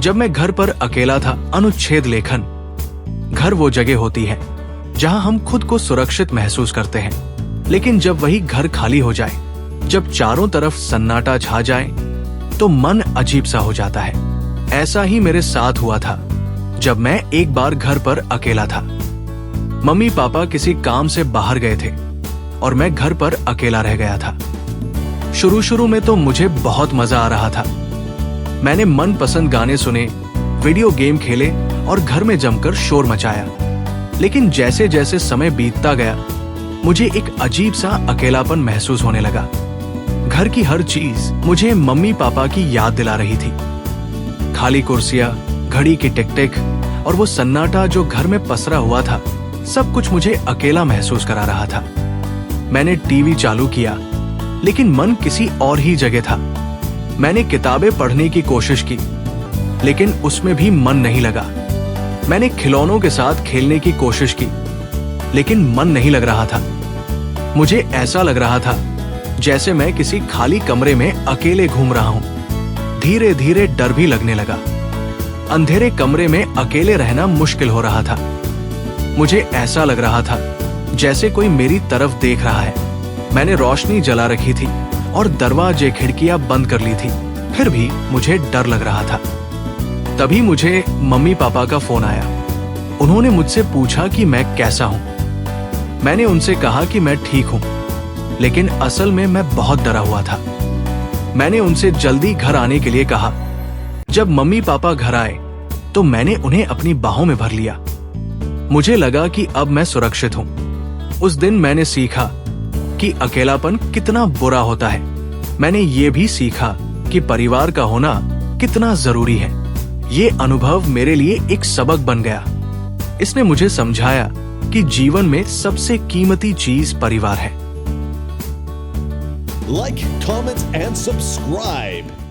जब मैं घर पर अकेला था, अनुच्छेद लेखन। घर वो जगह होती है जहां हम खुद को सुरक्षित महसूस करते हैं, लेकिन जब वही घर खाली हो जाए, जब चारों तरफ सन्नाटा छा जाए, तो मन अजीब सा हो जाता है। ऐसा ही मेरे साथ हुआ था जब मैं एक बार घर पर अकेला था। मम्मी पापा किसी काम से बाहर गए थे और मैं घर पर अकेला रह गया था। शुरू में तो मुझे बहुत मजा आ रहा था। मैंने मनपसंद गाने सुने, वीडियो गेम खेले और घर में जमकर शोर मचाया। लेकिन जैसे जैसे समय बीतता गया, मुझे एक अजीब सा अकेलापन महसूस होने लगा। घर की हर चीज मुझे मम्मी पापा की याद दिला रही थी। खाली कुर्सियां, घड़ी की टिक टिक और वो सन्नाटा जो घर में पसरा हुआ था, सब कुछ मुझे अकेला महसूस करा रहा था। मैंने टीवी चालू किया, लेकिन मन किसी और ही जगह था। मैंने किताबें पढ़ने की कोशिश की, लेकिन उसमें भी मन नहीं लगा। मैंने खिलौनों के साथ खेलने की कोशिश की, लेकिन मन नहीं लग रहा था। मुझे ऐसा लग रहा था जैसे मैं किसी खाली कमरे में अकेले घूम रहा हूं। धीरे धीरे डर भी लगने लगा। अंधेरे कमरे में अकेले रहना मुश्किल हो रहा था। मुझे ऐसा लग रहा था जैसे कोई मेरी तरफ देख रहा है। मैंने रोशनी जला रखी थी और दरवाजे खिड़कियां बंद कर ली थी, फिर भी मुझे डर लग रहा था। तभी मुझे मम्मी पापा का फोन आया। उन्होंने मुझसे पूछा कि मैं कैसा हूं। मैंने उनसे कहा कि मैं ठीक हूं, लेकिन असल में मैं बहुत डरा हुआ था। मैंने उनसे जल्दी घर आने के लिए कहा। जब मम्मी पापा घर आए तो मैंने उन्हें अपनी बाहों में भर लिया। मुझे लगा कि अब मैं सुरक्षित हूं। उस दिन मैंने सीखा कि अकेलापन कितना बुरा होता है। मैंने ये भी सीखा कि परिवार का होना कितना जरूरी है। ये अनुभव मेरे लिए एक सबक बन गया। इसने मुझे समझाया कि जीवन में सबसे कीमती चीज परिवार है। Like, comment, and subscribe.